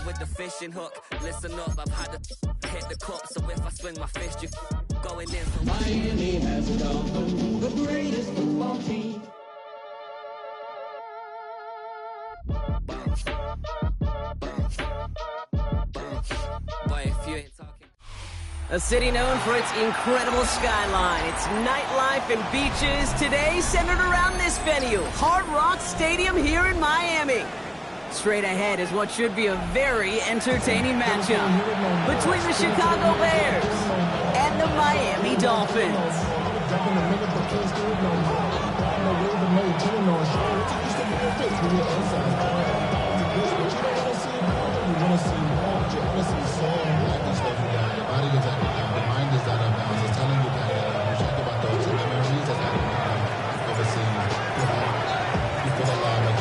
with the fishing hook. Listen up, I've had to hit the cup, so if I swing my fist, you going in for Miami has a Dolphins, the greatest football team. Boy, if you ain't talking. A city known for its incredible skyline, its nightlife and beaches, today centered around this venue, Hard Rock Stadium here in Miami. Straight ahead is what should be a very entertaining matchup between the Chicago Bears and the Miami Dolphins.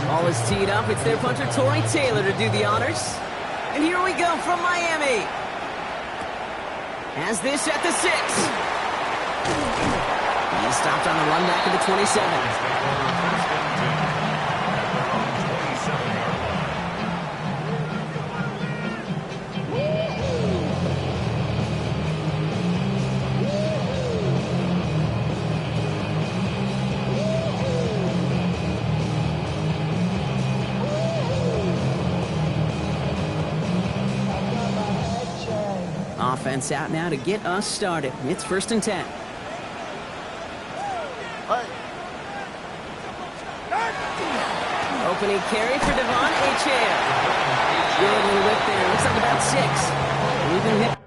All is teed up. It's their punter, Torrey Taylor, to do the honors. And here we go from Miami. As this at the 6. He stopped on the run back at the 27. Offense out now to get us started. It's 1st and 10. Opening carry for Devon Achane. Good little whip there. Looks like about 6. Even hit.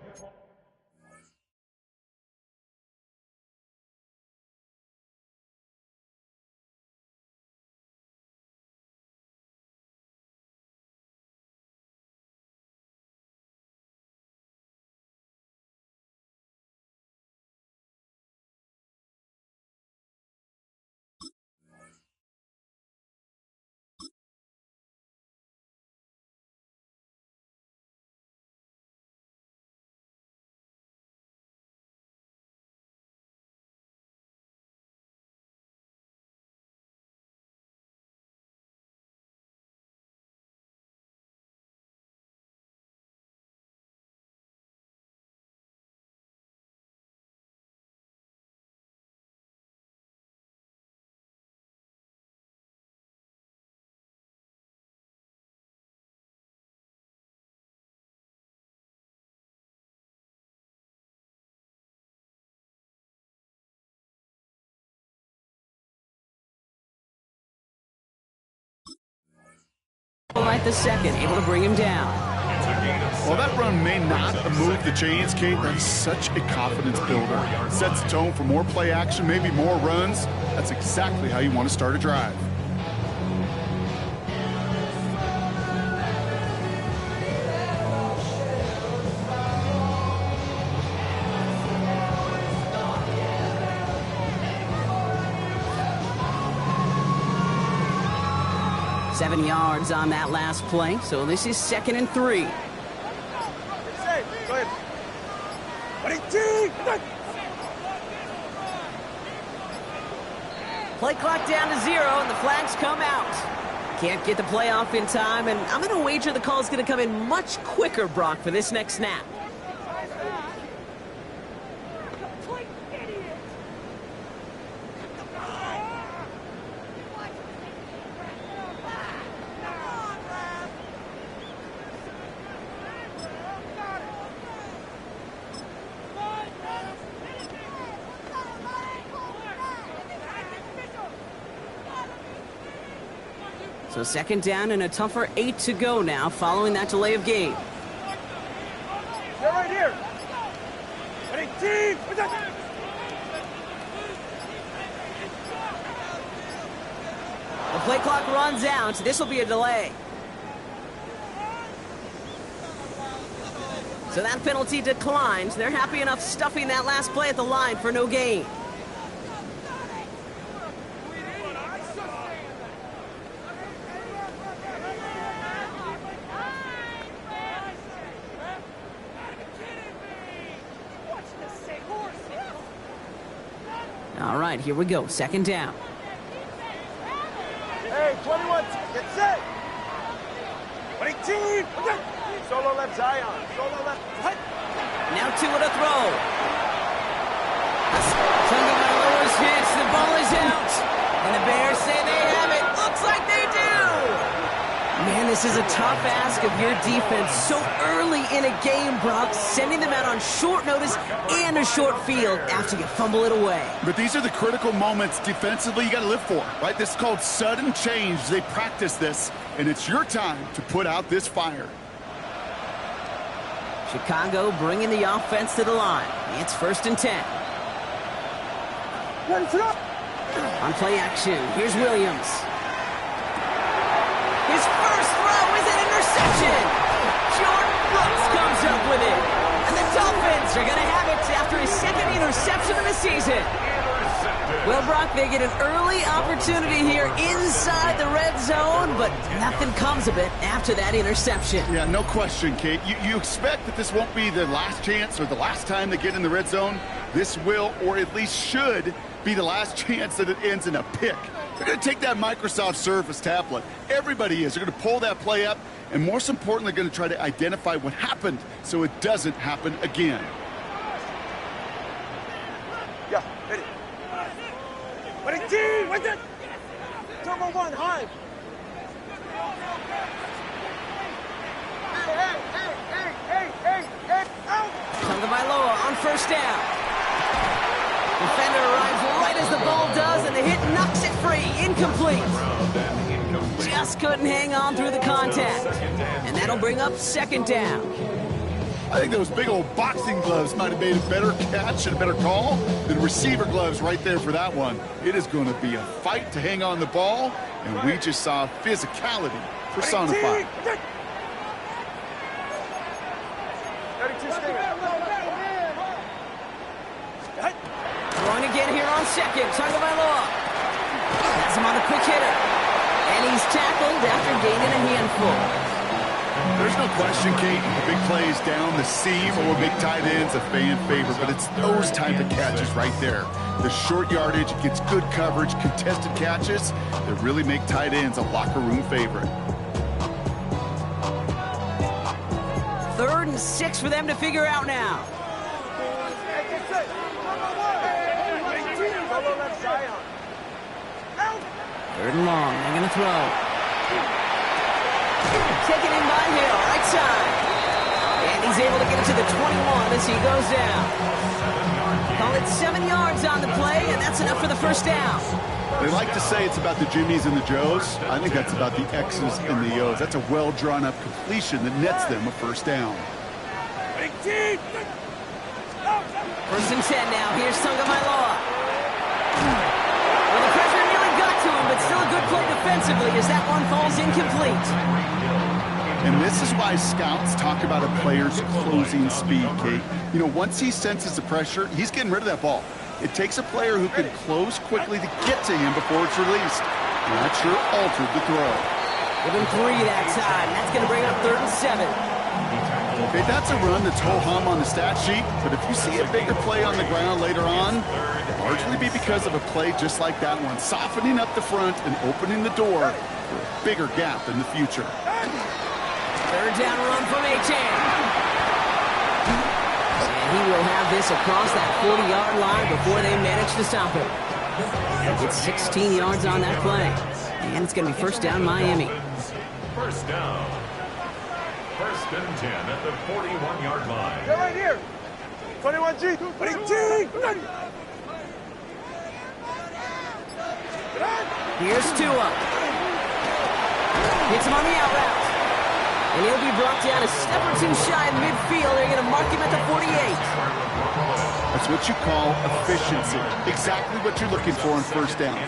Right the second, able to bring him down. Well, that run may not have moved the chains, Kate. That's such a confidence builder. Sets the tone for more play action, maybe more runs. That's exactly how you want to start a drive. Seven yards on that last play, so this is 2nd and 3. Play clock down to 0, and the flags come out. Can't get the play off in time, and I'm going to wager the call is going to come in much quicker, Brock, for this next snap. So 2nd down and a tougher 8 to go now following that delay of game. They're right here. Ready, team. The play clock runs out. This will be a delay. So that penalty declines. They're happy enough stuffing that last play at the line for no gain. All right, here we go. 2nd down. Hey, 21, get set. Ready, 18. Solo left Zion. Solo left. What? Now two at a throw. Tagovailoa's hits. The ball is out. And the Bears say they have it. Looks like they do. Man, this is a tough ask of your defense so early in a game, Brock, sending them out on short notice and a short field after you fumble it away. But these are the critical moments defensively you got to live for, right? This is called sudden change. They practice this, and it's your time to put out this fire. Chicago bringing the offense to the line. It's 1st and 10. On play action, here's Williams. His first throw is an interception. Jordan Brooks comes up with it. And the Dolphins are going to have it after his second interception of the season. Well, Brock, they get an early opportunity here inside the red zone, but nothing comes of it after that interception. Yeah, no question, Kate. You expect that this won't be the last chance or the last time they get in the red zone. This will, or at least should, be the last chance that it ends in a pick. They're going to take that Microsoft Surface tablet. Everybody is. They're going to pull that play up, and most importantly, going to try to identify what happened so it doesn't happen again. Yeah, ready. 18. What's that? Turbo 1, high. Hey, out. Tagovailoa on 1st down. Defender arrives right as the ball does, and the hit knocks it free. Incomplete. Just couldn't hang on through the contact. And that'll bring up 2nd down. I think those big old boxing gloves might have made a better catch and a better call than receiver gloves right there for that one. It is going to be a fight to hang on the ball, and we just saw physicality personified. 32 Stinger. Throwing again here on 2nd. Tagovailoa has him on a quick hitter. And he's tackled after gaining a handful. There's no question, Kate, the big plays down the seam or big tight ends, a fan favorite, but it's those type of catches right there. The short yardage gets good coverage, contested catches that really make tight ends a locker room favorite. 3rd and 6 for them to figure out now. 3rd and long, they're going to throw. Taken in by Hill, right side. And he's able to get it to the 21 as he goes down. Call it 7 yards on the play, and that's enough for the 1st down. They like to say it's about the Jimmies and the Joes. I think that's about the X's and the O's. That's a well-drawn-up completion that nets them a 1st down. 18. 1st and 10 now. Here's Tagovailoa. Well, the pressure nearly got to him, but still a good play defensively as that one falls incomplete. And this is why scouts talk about a player's closing speed, Kate. You know, once he senses the pressure, he's getting rid of that ball. It takes a player who can close quickly to get to him before it's released. And that sure altered the throw. Give him 3 that time. That's going to bring up 3rd and 7. Okay, that's a run that's ho-hum on the stat sheet, but if you see a bigger play on the ground later on, it'll largely be because of a play just like that one, softening up the front and opening the door for a bigger gap in the future. 3rd down run from Achane. And he will have this across that 40-yard line before they manage to stop him. It's 16 yards on that play. And it's going to be 1st down Miami. 1st down. 1st and 10 at the 41-yard line. They're right here. 21G. 18. Here's Tua. Hits him on the out route. And he'll be brought down a step or 2 shy in midfield. They're going to mark him at the 48. That's what you call efficiency. Exactly what you're looking for on 1st down.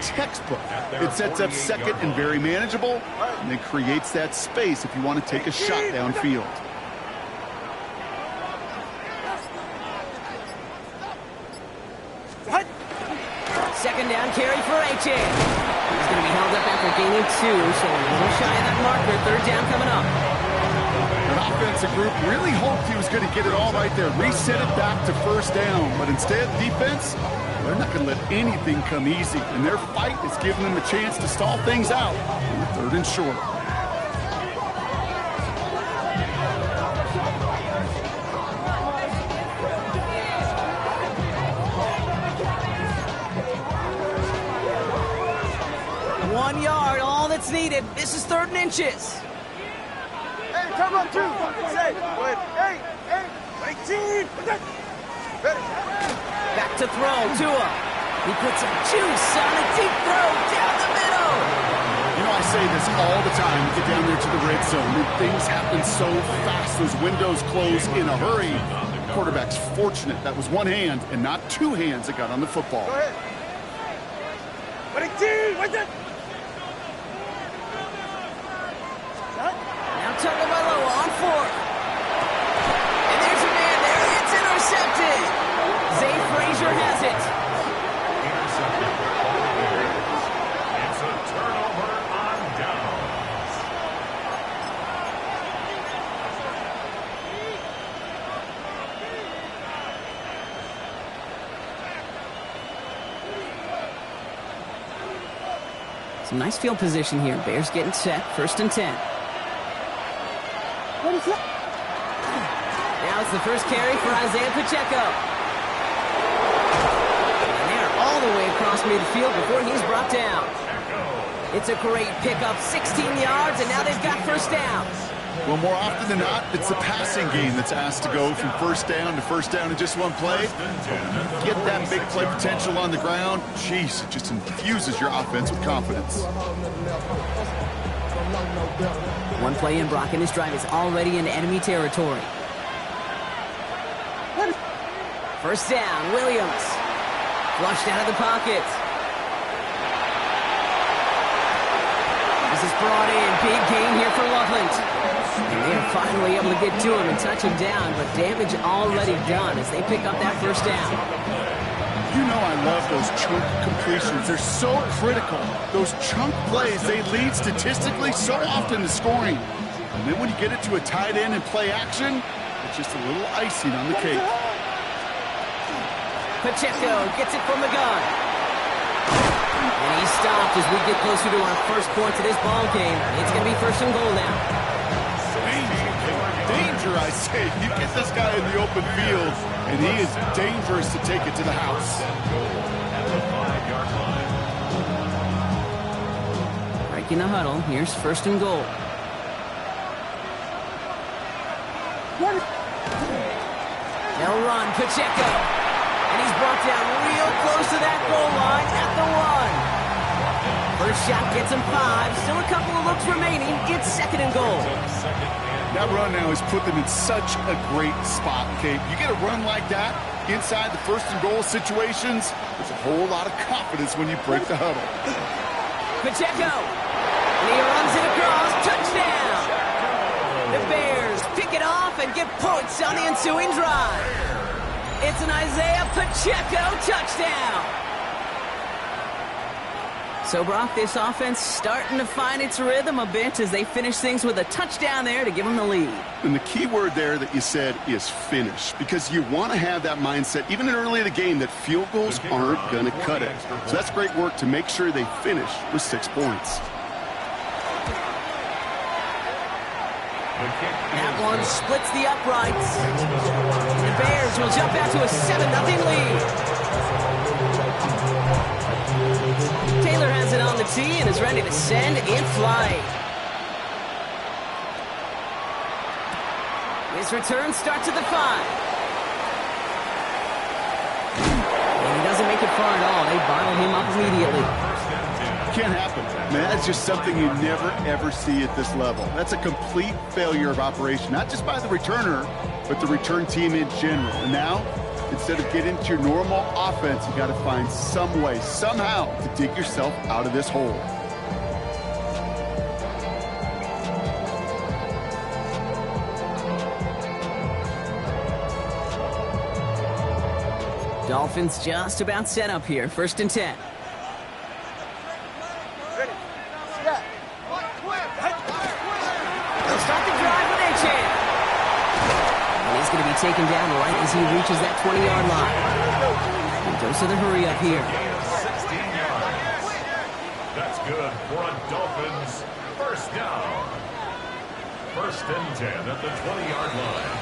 Textbook. It sets up 2nd and very manageable, and then creates that space if you want to take a shot downfield. What? 2nd down carry for Achane. He's going to be held up after gaining 2, so a little shy of that marker. 3rd down coming up. An offensive group really hoped he was going to get it all right there, reset it back to 1st down, but instead, defense, they're not going to let anything come easy, and their fight is giving them a chance to stall things out on 3rd and short. This is 3rd and inches. Hey, come on, 2. Say, go ahead. Hey, 18. Ready. Back to throw, Tua. He puts some juice on a deep throw down the middle. You know, I say this all the time. You get down there to the red zone, and things happen so fast. Those windows close in a hurry. The quarterback's fortunate that was one hand and not 2 hands that got on the football. Go ahead. 18. Wait there. Now Tagovailoa on 4th. And there's a man there. It's intercepted. Zay Frazier has it. Intercepted for 4 yards. It's a turnover on downs. Some nice field position here. Bears getting set. 1st and 10. Now it's the first carry for Isaiah Pacheco. And they're all the way across midfield before he's brought down. It's a great pickup, 16 yards, and now they've got 1st down. Well, more often than not, it's the passing game that's asked to go from 1st down to 1st down in just one play. Get that big play potential on the ground. Jeez, it just infuses your offense with confidence. One play in, Brock, and this drive is already in enemy territory. 1st down, Williams. Flushed out of the pocket. This is brought in. Big gain here for Loveland. And they're finally able to get to him and touch him down, but damage already done as they pick up that 1st down. You know I love those chunk completions. They're so critical. Those chunk plays, they lead statistically so often to scoring. And then when you get it to a tight end and play action, it's just a little icing on the cake. Pacheco gets it from the gun. And he's stopped as we get closer to our first point to this ball game. It's going to be 1st and goal now. Danger, I say. You get this guy in the open field, and he is dangerous to take it to the house. At the 5-yard line. Breaking the huddle. Here's 1st and goal. They'll run. Pacheco. And he's brought down real close to that goal line at the 1. First shot gets him 5. Still a couple of looks remaining. It's 2nd and goal. That run now has put them in such a great spot, Kate. You get a run like that inside the 1st and goal situations, there's a whole lot of confidence when you break the huddle. Pacheco. And he runs it across. Touchdown. The Bears pick it off and get points on the ensuing drive. It's an Isaiah Pacheco touchdown. So, Brock, this offense starting to find its rhythm a bit as they finish things with a touchdown there to give them the lead. And the key word there that you said is finish, because you want to have that mindset, even early in the game, that field goals aren't going to cut it. So that's great work to make sure they finish with 6 points. That one splits the uprights. The Bears will jump out to a 7-0 lead. Taylor has it on the tee and is ready to send in flight. His return starts at the 5. And he doesn't make it far at all. They bottle him up immediately. Can't happen. Man, that's just something you never, ever see at this level. That's a complete failure of operation, not just by the returner, but the return team in general. And now, instead of getting to your normal offense, you got to find some way, somehow, to dig yourself out of this hole. Dolphins just about set up here. 1st and 10. They'll start the drive with Achane. And he's going to be taken down right as he reaches that 20-yard line. And goes to the hurry up here. 16 yards. That's good for a Dolphins 1st down. 1st and 10 at the 20-yard line.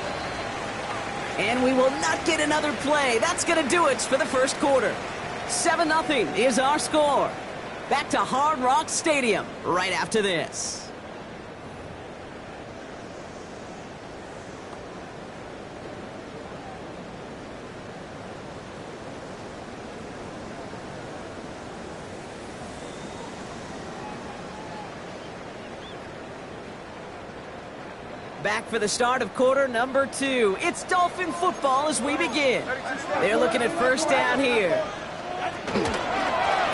And we will not get another play. That's going to do it for the 1st quarter. 7-0 is our score. Back to Hard Rock Stadium right after this. Back for the start of quarter number 2. It's Dolphin football as we begin. They're looking at first down here.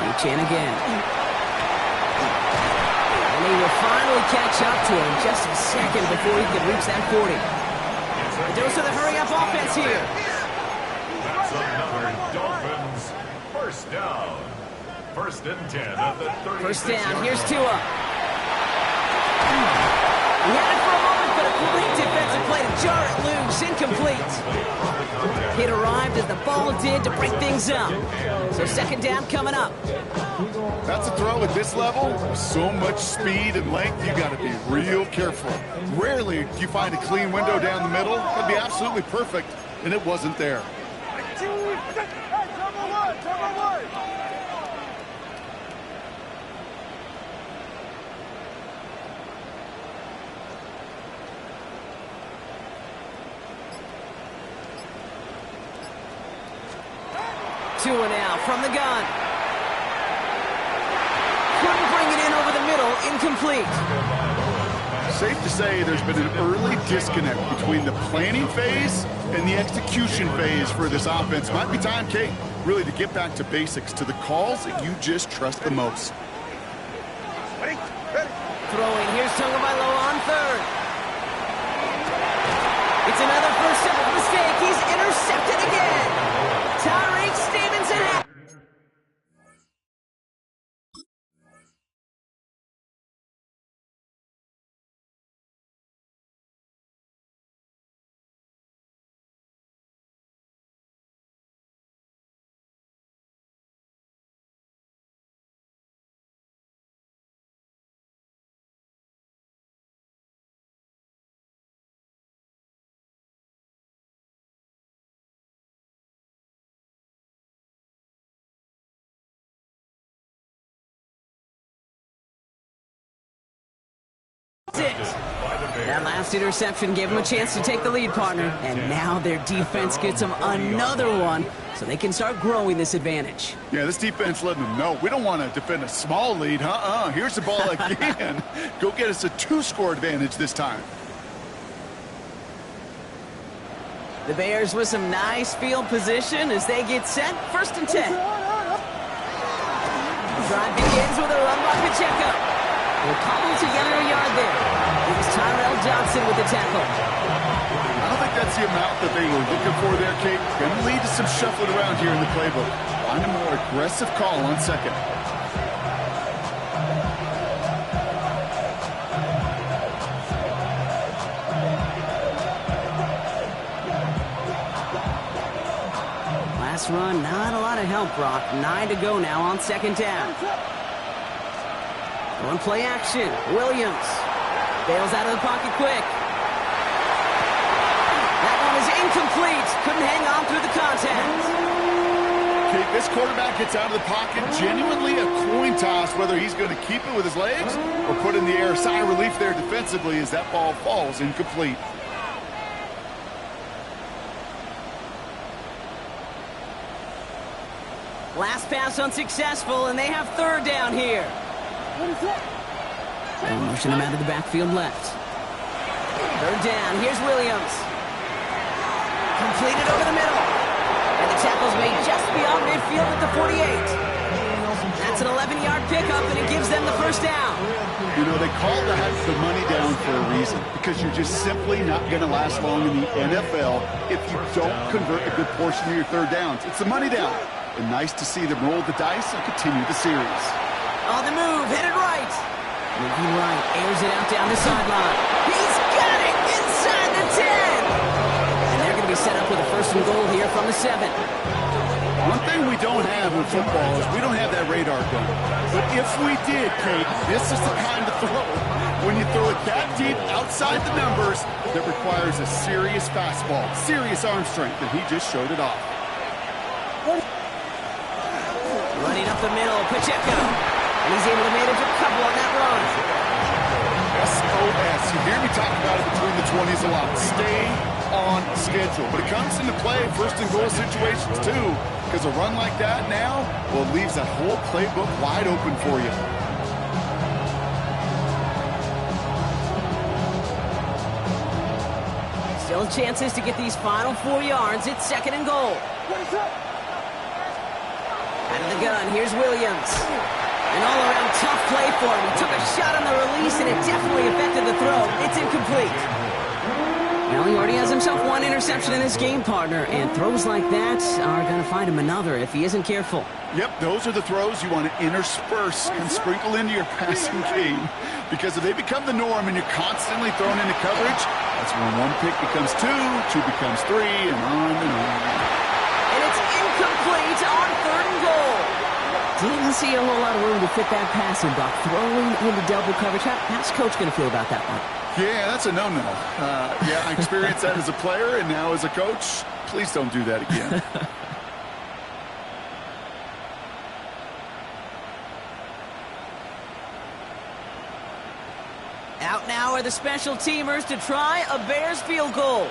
Reach in again. And he will finally catch up to him just a second before he can reach that 40. The dose of the hurry-up offense here. That's another Dolphins first down. First and 10 at the 36. First down. Here's Tua. He had it for a moment, but a great defensive play to jar it loose. Incomplete. Hit arrived as the ball did to break things up. So second down coming up. That's a throw at this level. With so much speed and length, you got to be real careful. Rarely do you find a clean window down the middle. That'd be absolutely perfect, and it wasn't there. Tua now from the gun. Couldn't bring it in over the middle. Incomplete. Safe to say there's been an early disconnect between the planning phase and the execution phase for this offense. Might be time, Kate, really to get back to basics, to the calls that you just trust the most. Throwing. Here's Tagovailoa on third. It's another first step mistake. He's intercepted again. Tyreek Stevenson. That last interception gave them a chance to take the lead, partner. And now their defense gets them another one, so they can start growing this advantage. Yeah, this defense letting them know we don't want to defend a small lead. Here's the ball again. Go get us a 2-score advantage this time. The Bears with some nice field position as they get set. First and 10. The drive begins with a run by Pacheco. We'll cobble together a yard there. It was Tyrell Johnson with the tackle. I don't think that's the amount that they were looking for there, Kate. Going to lead to some shuffling around here in the playbook. Find a more aggressive call on second. Last run, not a lot of help, Brock. 9 to go now on second down. One play action. Williams bails out of the pocket quick. That one is incomplete. Couldn't hang on through the contact. Okay, this quarterback gets out of the pocket. Genuinely a coin toss whether he's going to keep it with his legs or put in the air. Sigh of relief there defensively as that ball falls incomplete. Last pass unsuccessful, and they have third down here. They'll motion him out of the backfield left. Third down. Here's Williams. Completed over the middle. And the tackle's made just beyond midfield at the 48. That's an 11-yard pickup, and it gives them the first down. You know, they call that the money down for a reason, because you're just simply not going to last long in the NFL if you don't convert a good portion of your third downs. It's the money down. And nice to see them roll the dice and continue the series. On the move, headed right. Moving right, airs it out down the sideline. He's got it inside the 10. And they're going to be set up with a first and goal here from the 7. One thing we don't have in football is we don't have that radar gun. But if we did, Kate, this is the kind of throw. When you throw it that deep outside the numbers, that requires a serious fastball, serious arm strength, and he just showed it off. Running up the middle, Pacheco. And he's able to manage a couple on that run. SOS. You hear me talk about it between the 20s a lot. Stay on schedule. But it comes into play first and goal situations too. Because a run like that now, well, it leaves that whole playbook wide open for you. Still chances to get these final 4 yards. It's second and goal. Out of the gun, here's Williams. An all-around tough play for him. He took a shot on the release, and it definitely affected the throw. It's incomplete. Well, he already has himself one interception in this game, partner, and throws like that are going to find him another if he isn't careful. Yep, those are the throws you want to intersperse and sprinkle into your passing game. Because if they become the norm and you're constantly thrown into coverage, that's when one pick becomes two becomes three, and on and on. And it's incomplete on third and goal. Didn't see a whole lot of room to fit that pass in, Buck. Throwing into double coverage. How's Coach going to feel about that one? Yeah, that's a no-no. Yeah, I experienced that as a player, and now as a coach, please don't do that again. Out now are the special teamers to try a Bears field goal.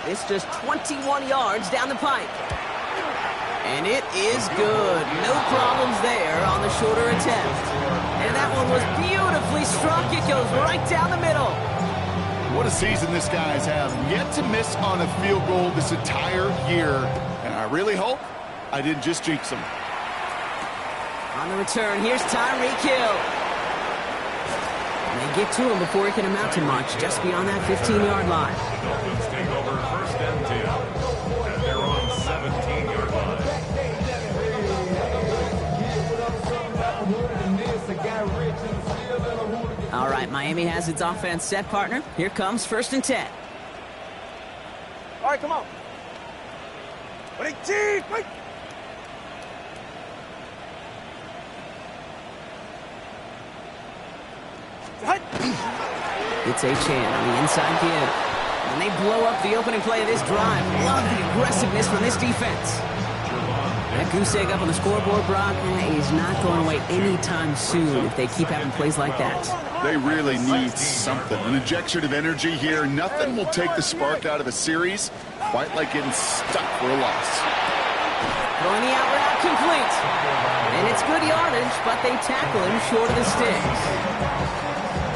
It's just 21 yards down the pipe. And it is good. No problems there on the shorter attempt. And that one was beautifully struck. It goes right down the middle. What a season this guy's having. Yet to miss on a field goal this entire year. And I really hope I didn't just jinx him. On the return, here's Tyreek Hill. And they get to him before he can amount to much, just beyond that 15-yard line. Dolphins take over first and 10. And they're on 17-yard line. All right, Miami has its offense set, partner. Here comes first and 10. All right, come on. 118, wait. It's Achane on the inside give. And they blow up the opening play of this drive. Love the aggressiveness from this defense. That goose egg up on the scoreboard, Brock, is not going away anytime soon if they keep having plays like that. They really need something. An injection of energy here. Nothing will take the spark out of a series quite like getting stuck for a loss. Throwing the out route complete. And it's good yardage, but they tackle him short of the sticks.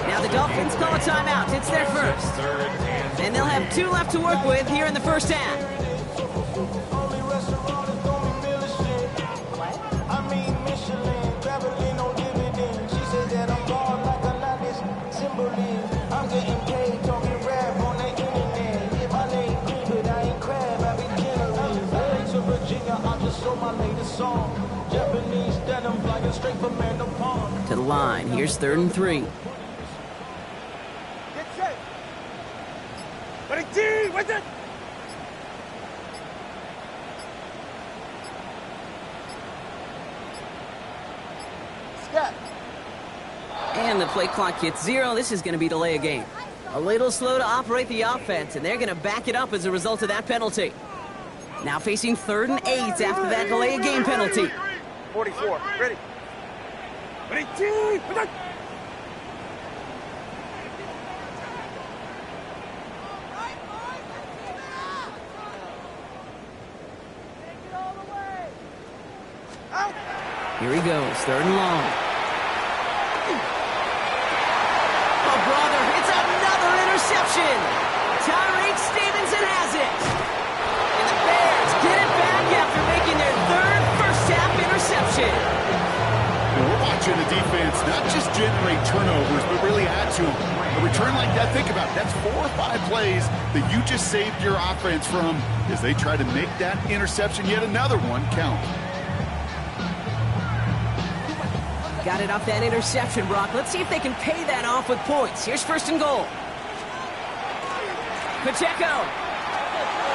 Now the Dolphins call a timeout. It's their first. And they'll have 2 left to work with here in the first half. To the line. Here's 3rd and 3. Get set. 118, wait there. Step. And the play clock hits 0. This is going to be delay a game. A little slow to operate the offense, and they're going to back it up as a result of that penalty. Now facing 3rd and 8 after that delay a game penalty. 44, ready. 118, wait there. Here he goes, 3rd and long. Oh, brother, it's another interception. Tyreek Stevenson has it. And the Bears get it back after making their 3rd first-half interception. We're watching the defense not just generate turnovers, but really add to them. A return like that, think about it, that's 4 or 5 plays that you just saved your offense from as they try to make that interception, yet another one, count. Got it off that interception, Brock. Let's see if they can pay that off with points. Here's 1st and goal. Pacheco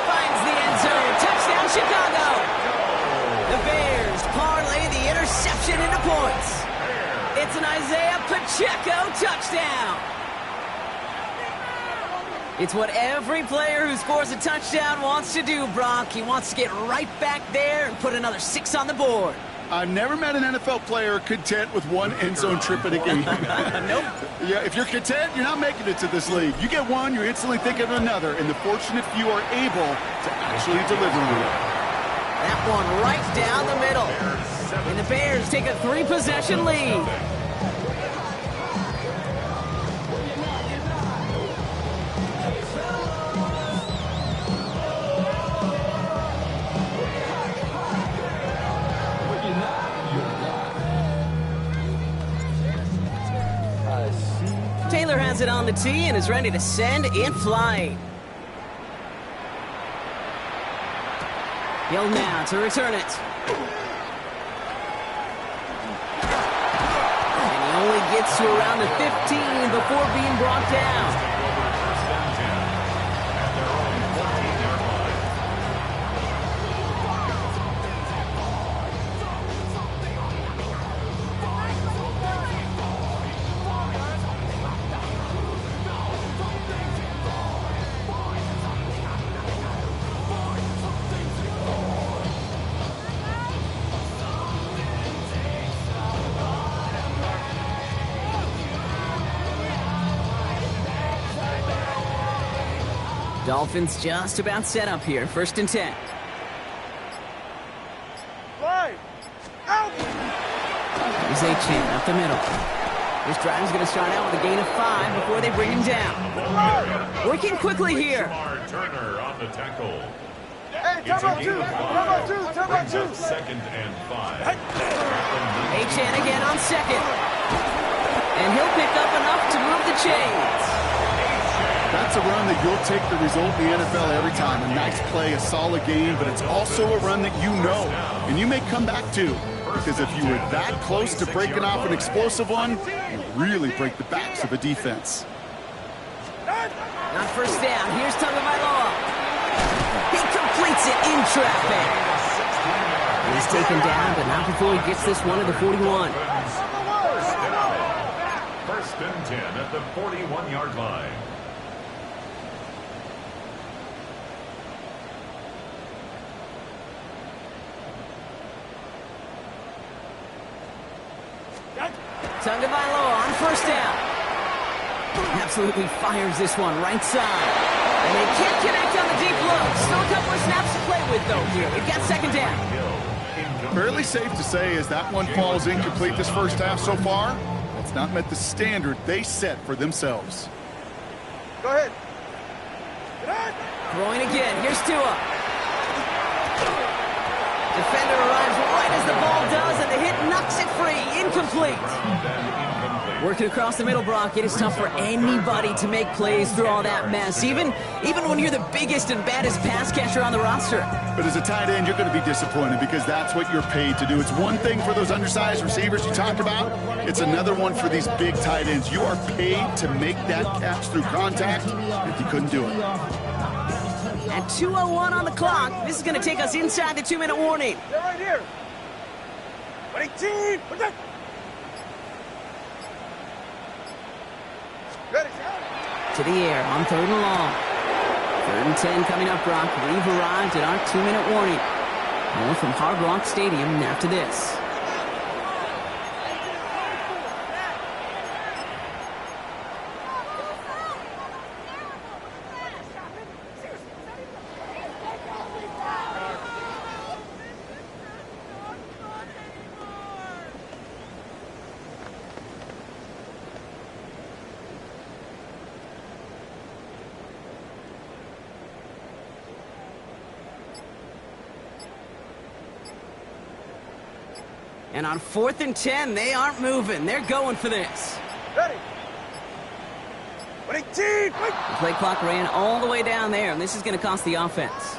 finds the end zone. Touchdown, Chicago. The Bears parlay the interception into points. It's an Isaiah Pacheco touchdown. It's what every player who scores a touchdown wants to do, Brock. He wants to get right back there and put another 6 on the board. I've never met an NFL player content with one end zone trip in a game. Nope. Yeah, if you're content, you're not making it to this league. You get one, you're instantly thinking of another, and the fortunate few are able to actually deliver on it. That one right down the middle. And the Bears take a 3-possession lead. Taylor has it on the tee and is ready to send it flying. Hill now to return it. And he only gets to around the 15 before being brought down. Dolphins just about set up here. 1st and 10. Fly! Out! Here's Achane up the middle. This drive is going to start out with a gain of 5 before they bring him down. Working quickly here. Turner on the tackle. Hey, It's a gain of 5. Brings up 2nd and 5. Achane again on 2nd. And he'll pick up enough to move the chains. That's a run that you'll take the result in the NFL every time. A nice play, a solid game, but it's also a run that you know, and you may come back to. Because if you were that close to breaking off an explosive one, you really break the backs of a defense. On 1st down, here's Tagovailoa. He completes it in traffic. He's taken down, but not before he gets this one at the 41. 1st and 10 at the 41-yard line. Tagovailoa on 1st down. Absolutely fires this one right side. And they can't connect on the deep look. Still a couple of snaps to play with, though, here. We've got 2nd down. Fairly safe to say as that one falls incomplete this first half so far, that's not met the standard they set for themselves. Go ahead. Throwing again. Here's Tua. Defender arrives right as the ball does, and the hit knocks it free. Incomplete. Working across the middle, Brock. It is tough for anybody to make plays through all that mess, even when you're the biggest and baddest pass catcher on the roster. But as a tight end, you're going to be disappointed because that's what you're paid to do. It's one thing for those undersized receivers you talked about. It's another one for these big tight ends. You are paid to make that catch through contact, and you couldn't do it. At 2:01 on the clock, this is going to take us inside the 2-minute warning. They're right here. 18. Ready. To the air on 3rd and long. 3rd and 10 coming up, Brock. We've arrived at our 2-minute warning. More from Hard Rock Stadium after this. And on 4th and 10, they aren't moving. They're going for this. Ready. 18. The play clock ran all the way down there, and this is going to cost the offense.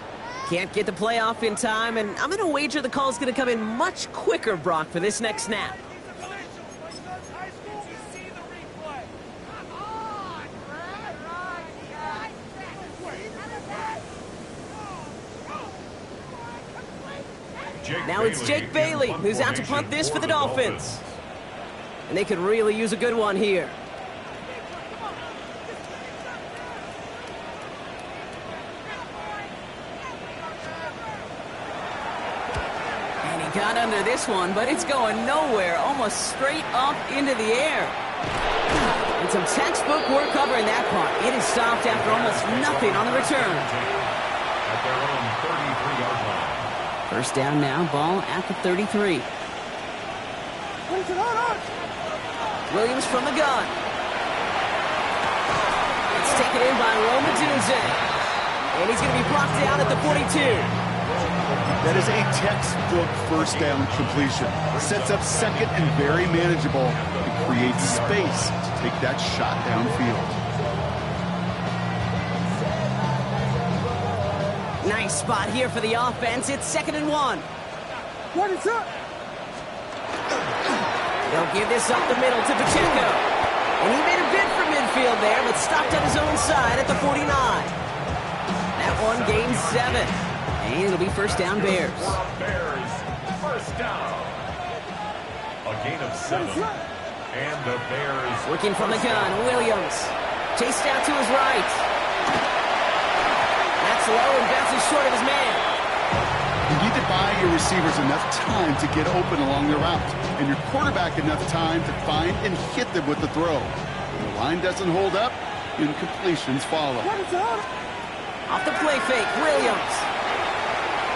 Can't get the play off in time, and I'm going to wager the call's going to come in much quicker, Brock, for this next snap. Now it's Jake Bailey who's out to punt this for the Dolphins. And they could really use a good one here. And he got under this one, but it's going nowhere, almost straight up into the air. And some textbook work covering that punt. It is stopped after almost nothing on the return. At their own 33-yard line. First down now, ball at the 33. Williams from the gun. It's taken in by Roma Dunze. And he's going to be blocked down at the 42. That is a textbook first down completion. Sets up second and very manageable. It creates space to take that shot downfield. Nice spot here for the offense. It's 2nd and 1. What is up? They'll give this up the middle to Pacheco. And he made a bid for midfield there, but stopped on his own side at the 49. That one gains 7. And it'll be first down Bears. Bears, first down. A gain of 7. And the Bears. Working from the gun, Williams. Chased out to his right. That's low and bounces short of his man. You need to buy your receivers enough time to get open along their route, and your quarterback enough time to find and hit them with the throw. When the line doesn't hold up, incompletions follow. Off the play fake, Williams.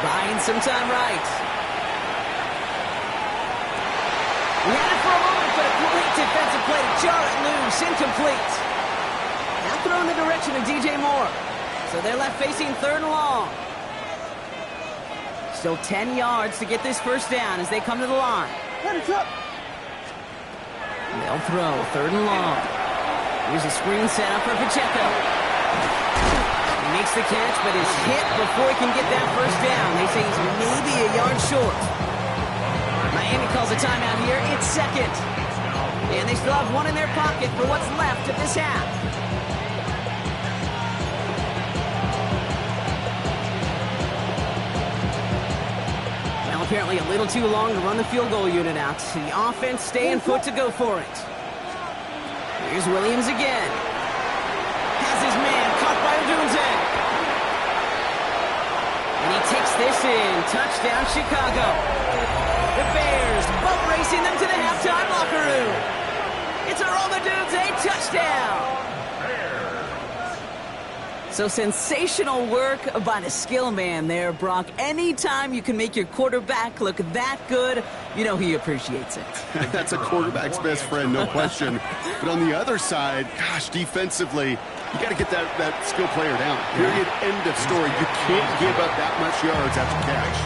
Buying some time right. Ran it for a moment, but a great defensive play to jar it loose. Incomplete. Now throw in the direction of DJ Moore. So they're left facing 3rd and long. Still 10 yards to get this first down as they come to the line. They'll throw 3rd and long. Here's a screen set up for Pacheco. He makes the catch, but is hit before he can get that first down. They say he's maybe a yard short. Miami calls a timeout here. It's 2nd. And they still have one in their pocket for what's left of this half. Well, apparently a little too long to run the field goal unit out. The offense staying put to go for it. Here's Williams again. Has his man caught by Odunze. And he takes this in. Touchdown, Chicago. The Bears boat racing them to the halftime locker room. It's a Roma Dunze touchdown. So sensational work by the skill man there, Brock. Anytime you can make your quarterback look that good, you know he appreciates it. That's a quarterback's best friend, no question. But on the other side, gosh, defensively, you got to get that skill player down. Period, end of story. You can't give up that much yards after catch.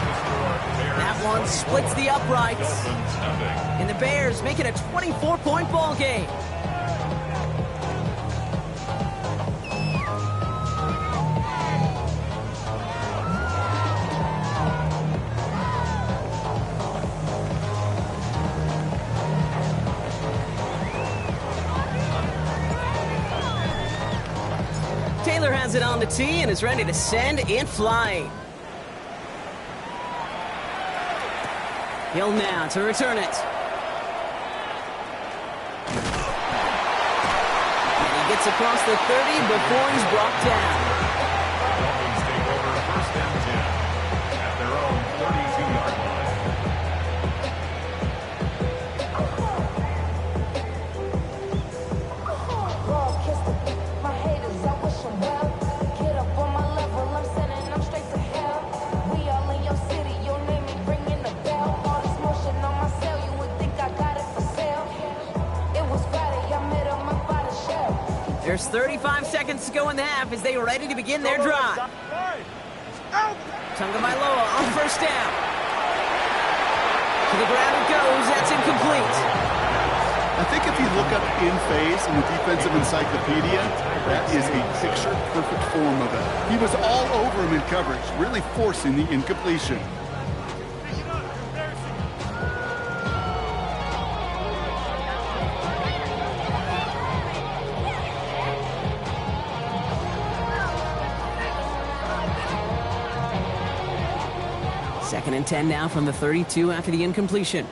That one splits the uprights. And the Bears make it a 24-point ball game. Taylor has it on the tee and is ready to send it flying. Hill now to return it. And he gets across the 30 before he's brought down. Dolphins take over first and 10 at their own 32-yard line. There's 35 seconds to go in the half as they are ready to begin their drive. Tagovailoa on first down. To the ground it goes. That's incomplete. I think if you look up in phase in the defensive encyclopedia, that is a picture-perfect form of it. He was all over him in coverage, really forcing the incompletion. Second and 10 now from the 32 after the incompletion.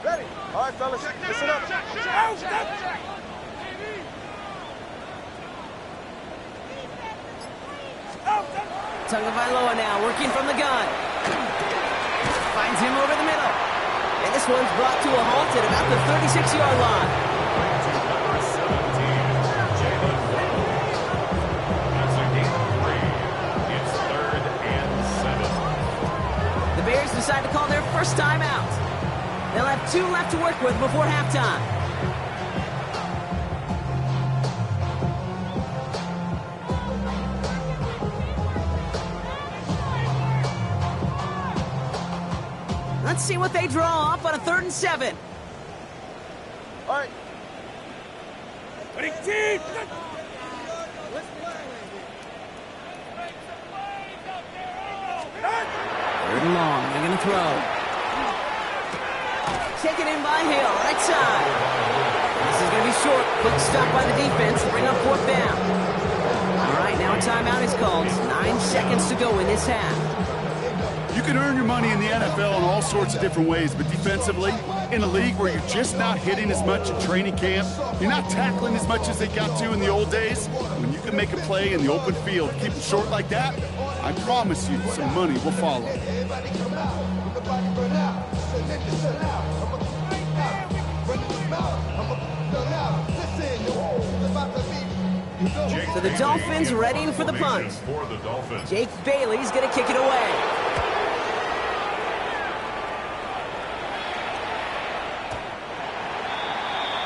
Ready? All right, fellas, listen up. Tagovailoa now working from the gun. finds him over the middle. And this one's brought to a halt at about the 36-yard line. Number 17, that's a gain of 3. It's 3rd and 7. The Bears decide to call their first time out. They'll have 2 left to work with before halftime. Let's see what they draw up on a 3rd and 7. All right. 18. Third and long. They're going to throw. Taken in by Hill, right side. This is going to be short. Quick stop by the defense to bring up 4th down. All right, now a timeout is called. 9 seconds to go in this half. You can earn your money in the NFL in all sorts of different ways, but defensively, in a league where you're just not hitting as much in training camp, you're not tackling as much as they got to in the old days, when you can make a play in the open field, keep it short like that, I promise you some money will follow. So the Dolphins readying for the punt. Jake Bailey's going to kick it away.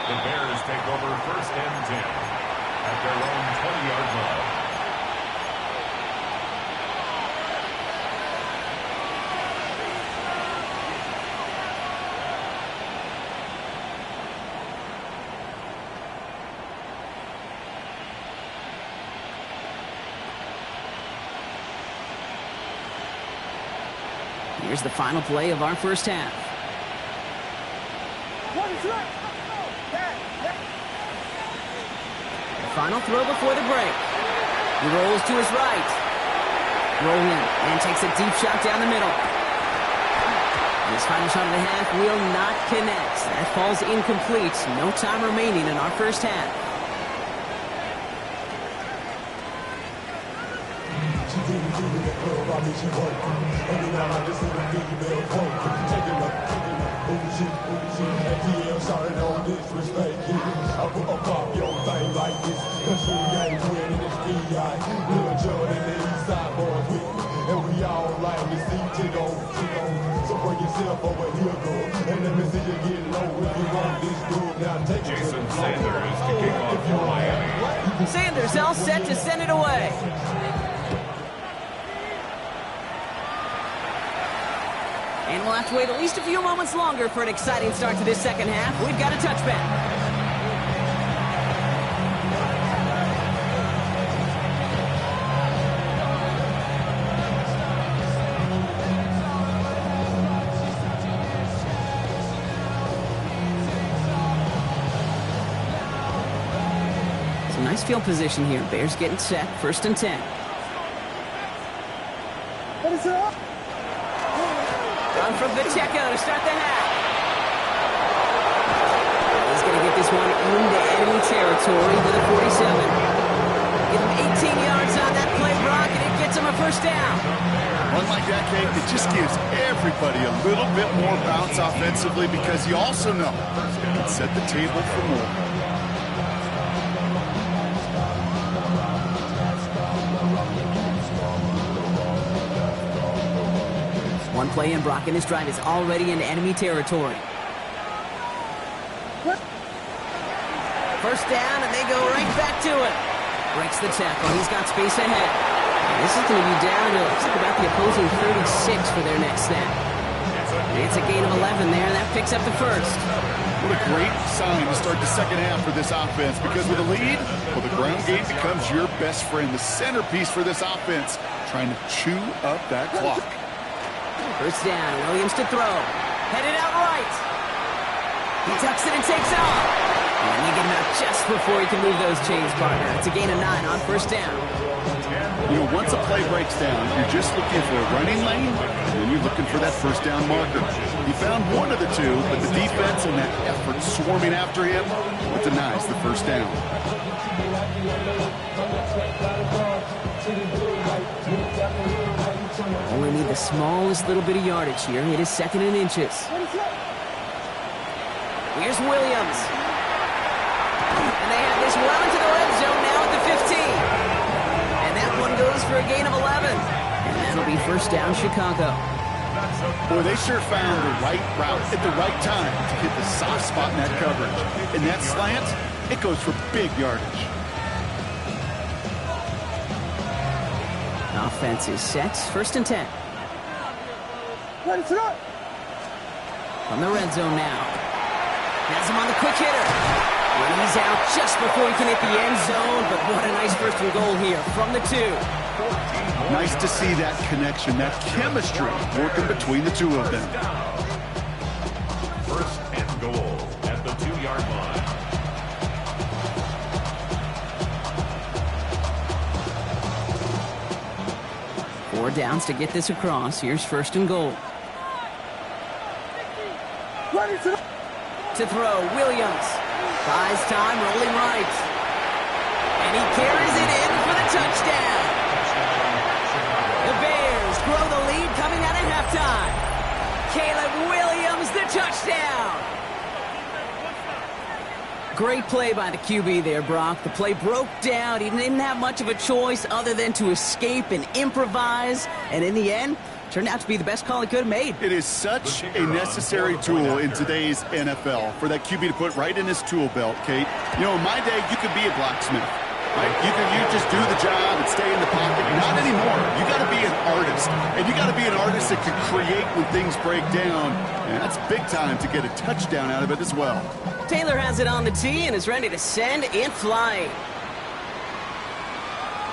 The Bears take over 1st and 10 at their own 20-yard line. Here's the final play of our first half. The final throw before the break. He rolls to his right. Rolling and takes a deep shot down the middle. This final shot of the half will not connect. That falls incomplete. No time remaining in our first half. Jason Sanders to kick off for Miami. Sanders all set to send it away. And we'll have to wait at least a few moments longer for an exciting start to this second half. We've got a touchback. Some nice field position here. Bears getting set. 1st and 10. Run from Pacheco to start the half. He's going to get this one into enemy territory with a 47. Give him 18 yards on that play, Brock, and it gets him a 1st down. One like that, Kate, it just gives everybody a little bit more bounce offensively because you also know you can set the table for more. One play in, Brock, and his drive is already in enemy territory. 1st down, and they go right back to it. Breaks the tackle. He's got space ahead. And this is going to be down to, looks like about the opposing 36 for their next snap. It's a gain of 11 there, and that picks up the 1st. What a great sign to start the second half for this offense, because with a lead, well, the ground game becomes your best friend, the centerpiece for this offense, trying to chew up that clock. 1st down, Williams to throw. Headed out right. He tucks it and takes off. And they get him out just before he can move those chains, partner. It's a gain of 9 on 1st down. You know, once a play breaks down, you're just looking for a running lane, and then you're looking for that 1st down marker. He found one of the two, but the defense and that effort swarming after him, it denies the 1st down. Only need the the smallest little bit of yardage here. It is 2nd and inches. Here's Williams. And they have this well into the red zone now at the 15. And that one goes for a gain of 11. And that'll be 1st down, Chicago. Boy, they sure found the right route at the right time to hit the soft spot in that coverage. And that slant, it goes for big yardage. Offense is set. 1st and 10. From the red zone now. Has him on the quick hitter. And he's out just before he can hit the end zone. But what a nice 1st and goal here from the 2. Nice to see that connection, that chemistry working between the two of them. 1st and goal at the 2-yard line. 4 downs to get this across. Here's 1st and goal. To throw, Williams. Buys time, rolling right. And he carries it in for the touchdown. The Bears grow the lead coming out at halftime. Caleb Williams, the touchdown. Great play by the QB there, Brock. The play broke down. He didn't have much of a choice other than to escape and improvise. And in the end, turned out to be the best call he could have made. It is such a necessary tool in today's NFL for that QB to put right in his tool belt, Kate. You know, in my day, you could be a blacksmith. Right? You just do the job and stay in the pocket. Not anymore. You got to be an artist. And you got to be an artist that can create when things break down. And that's big time to get a touchdown out of it as well. Taylor has it on the tee and is ready to send it flying.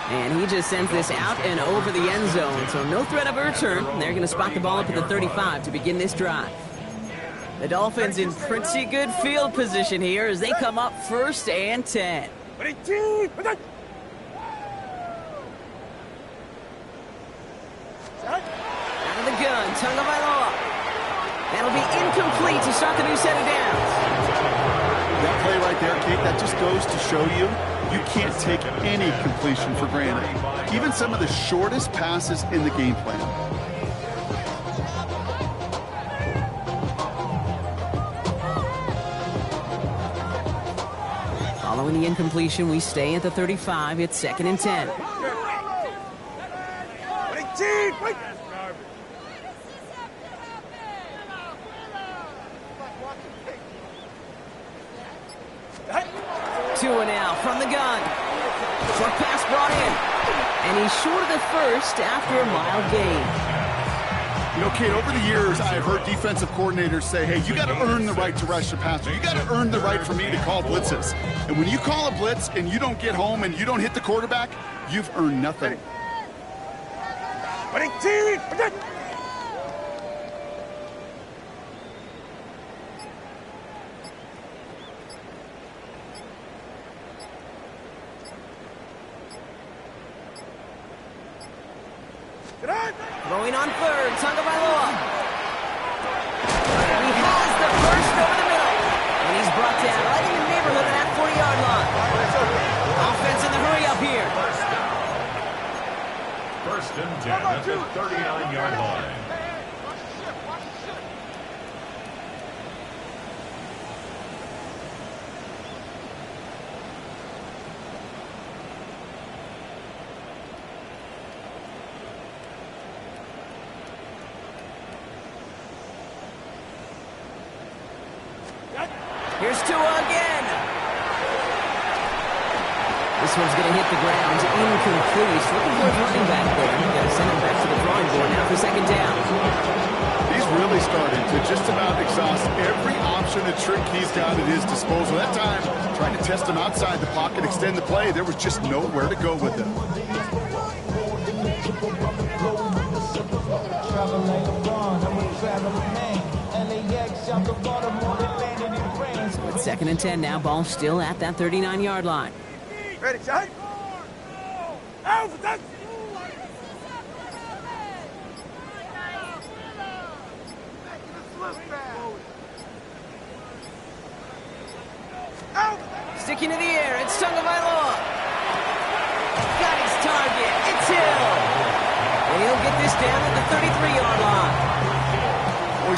And he just sends this out and over the end zone. So no threat of a return. They're going to spot the ball up at the 35 to begin this drive. The Dolphins in pretty good field position here as they come up 1st and 10. Out of the gun, Tagovailoa. That'll be incomplete to start the new set of downs. That play right there, Kate, that just goes to show you you can't take any completion for granted. Even some of the shortest passes in the game plan. Following the incompletion, we stay at the 35. It's 2nd and 10. Two now from the gun. Short pass brought in. And he's short of the 1st after a mild gain. You know, Kate, over the years, I've heard defensive coordinators say, hey, you got to earn the right to rush the passer. You got to earn the right for me to call blitzes. And when you call a blitz and you don't get home and you don't hit the quarterback, you've earned nothing. Throwing on 3rd, Tagovailoa. He has the 1st over the middle. And he's brought down right in the neighborhood of that 40-yard line. Offense in the hurry up here. 1st and 10 at the 39-yard line. Here's Tua again. This one's going to hit the ground. Incomplete. Looking for a running back there. Got to send him back to the drawing board now for 2nd down. He's really started to just about exhaust every option and trick he's got at his disposal. That time, trying to test him outside the pocket, extend the play, there was just nowhere to go with him. So it's 2nd and 10 now. Ball still at that 39-yard line. Ready, shot. Out. Sticking to the air. It's Tagovailoa. Got his target. It's Hill. And he'll get this down at the 33-yard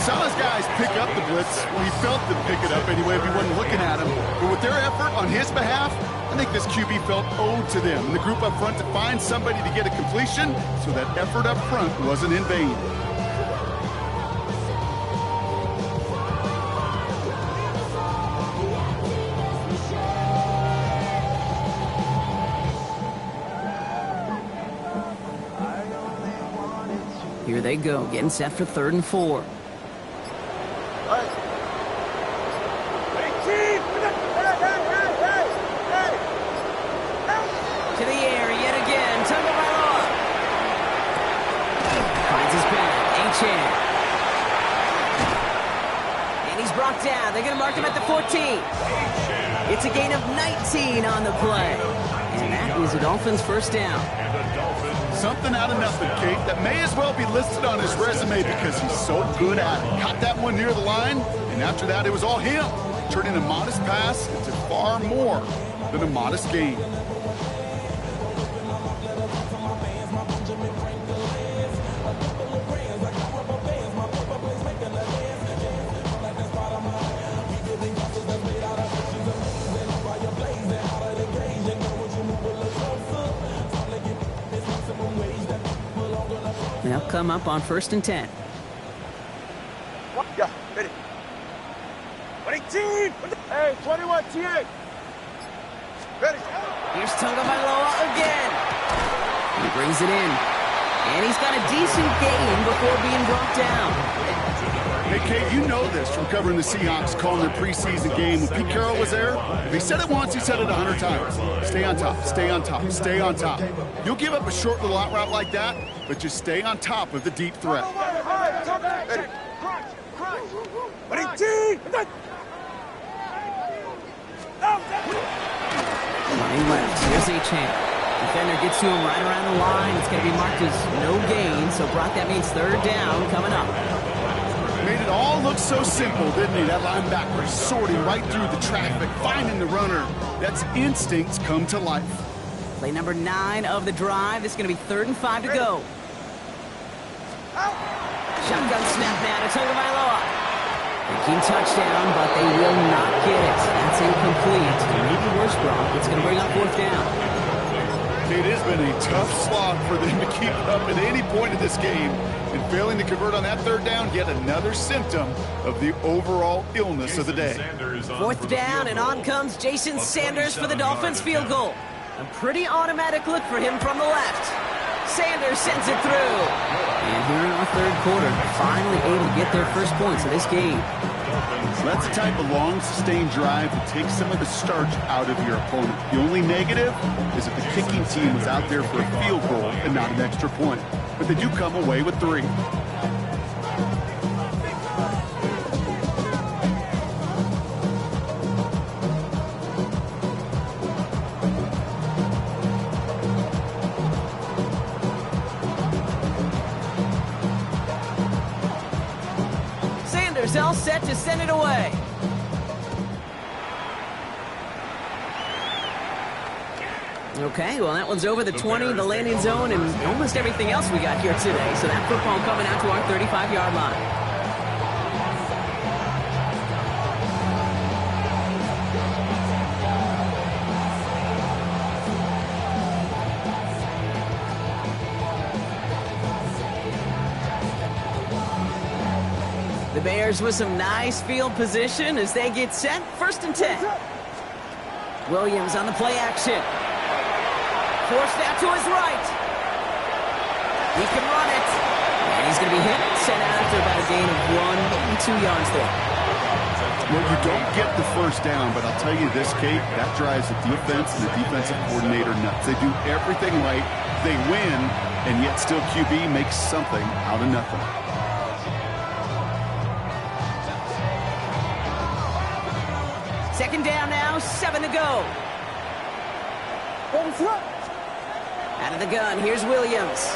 saw his guys pick up the blitz. Well, he felt them pick it up anyway if he wasn't looking at him. But with their effort on his behalf, I think this QB felt owed to them and the group up front to find somebody to get a completion so that effort up front wasn't in vain. Here they go, getting set for 3rd and 4. To the air yet again. Tagovailoa finds his back. Achane. And he's brought down. They're going to mark him at the 14. It's a gain of 19 on the play. And that is a Dolphins first down. Something out of nothing, Kate, that may as well be listed on his resume because he's so good at it. Caught that one near the line, and after that, it was all him, turning a modest pass into far more than a modest gain. They'll come up on 1st and 10. Yeah, ready. 18! Hey, 21, TA! Ready. Here's Tagovailoa again. He brings it in. And he's got a decent gain before being brought down. Hey, Kate, you know this from covering the Seahawks, calling their preseason game. When Pete Carroll was there, if he said it once, he said it 100 times. Stay on top, stay on top, stay on top. You'll give up a short little out route like that, but just stay on top of the deep threat. Ready. 18! Running left. Here's Achane. Defender gets to him right around the line. It's going to be marked as no gain, so Brock, that means 3rd down coming up. Made it all look so simple, didn't he? That linebacker sorting right through the traffic, finding the runner. That's instincts come to life. Play number 9 of the drive. This is going to be 3rd and 5 to go. Shotgun snap now to Tagovailoa. Thinking touchdown, but they will not get it. That's incomplete. Maybe worse, Brock. It's going to bring up 4th down. It has been a tough slog for them to keep up at any point of this game. And failing to convert on that 3rd down, yet another symptom of the overall illness of the day. 4th down, and on comes Jason Sanders for the Dolphins field goal. A pretty automatic look for him from the left. Sanders sends it through. And here in our 3rd quarter, finally able to get their first points of this game. So that's the type of long, sustained drive that takes some of the starch out of your opponent. The only negative is that the kicking team was out there for a field goal and not an extra point. But they do come away with 3. Sanders all set to send it away. Okay, well, that one's over the 20, the landing zone, and almost everything else we got here today. So that football coming out to our 35-yard line. The Bears with some nice field position as they get set. 1st and 10. Williams on the play action. Forced out to his right. He can run it. And he's going to be hit. Sent out after about a gain of 1, maybe 2 yards there. Well, you don't get the 1st down, but I'll tell you this, Kate, that drives the defense and the defensive coordinator nuts. They do everything right. They win, and yet still QB makes something out of nothing. Second down now, 7 to go. Out of the gun, here's Williams.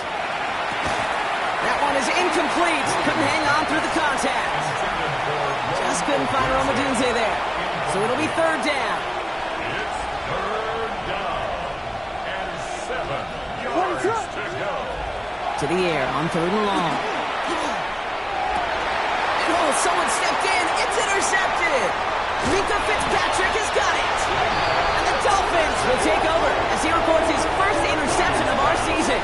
That one is incomplete. Couldn't hang on through the contact. Just couldn't find Romadunze there. So it'll be 3rd down. It's 3rd down and 7 yards to go. To the air on 3rd and long. someone stepped in. It's intercepted. Mika Fitzpatrick has got it. And the Dolphins will take over as he records his first interception of our season.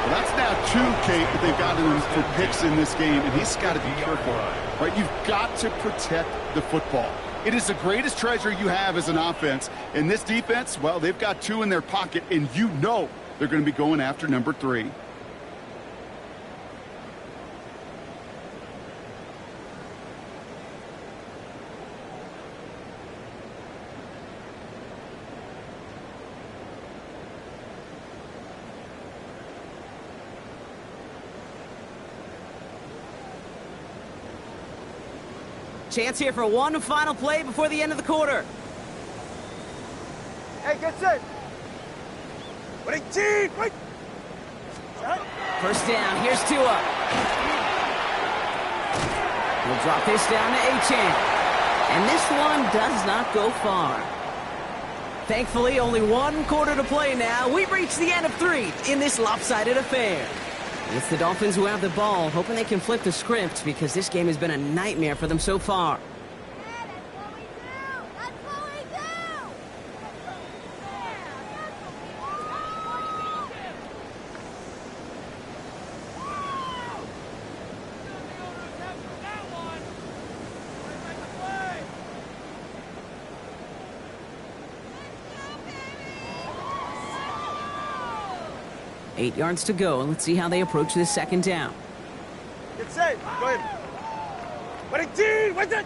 Well, that's now 2, Kate, that they've gotten him for picks in this game, and he's got to be careful. Right? You've got to protect the football. It is the greatest treasure you have as an offense. And this defense, well, they've got 2 in their pocket, and you know they're going to be going after number 3. Chance here for one final play before the end of the quarter. Hey, get set. Wait, team, wait. First down, here's Tua. We'll drop this down to Achane. And this one does not go far. Thankfully, only 1 quarter to play now. We've reached the end of 3 in this lopsided affair. It's the Dolphins who have the ball, hoping they can flip the script because this game has been a nightmare for them so far. Eight yards to go. Let's see how they approach this second down. Get set. Go ahead. Wait, team, wait it.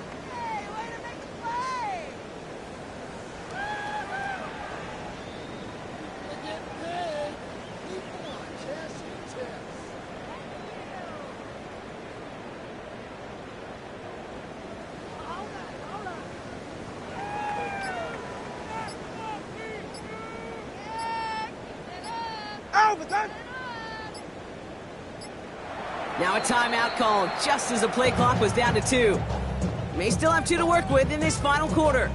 Now a timeout called just as the play clock was down to 2. May still have 2 to work with in this final quarter.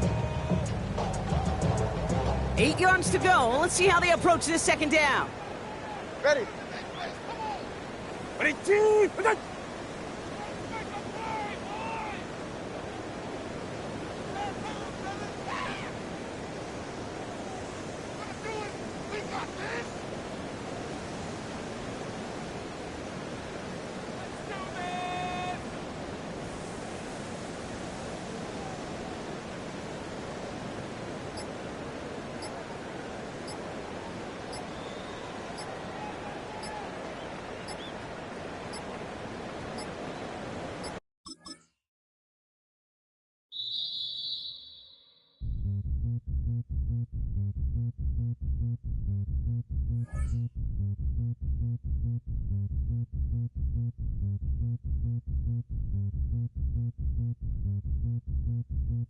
8 yards to go. Let's see how they approach this second down. Ready. Ready, team.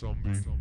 Zombie Nation.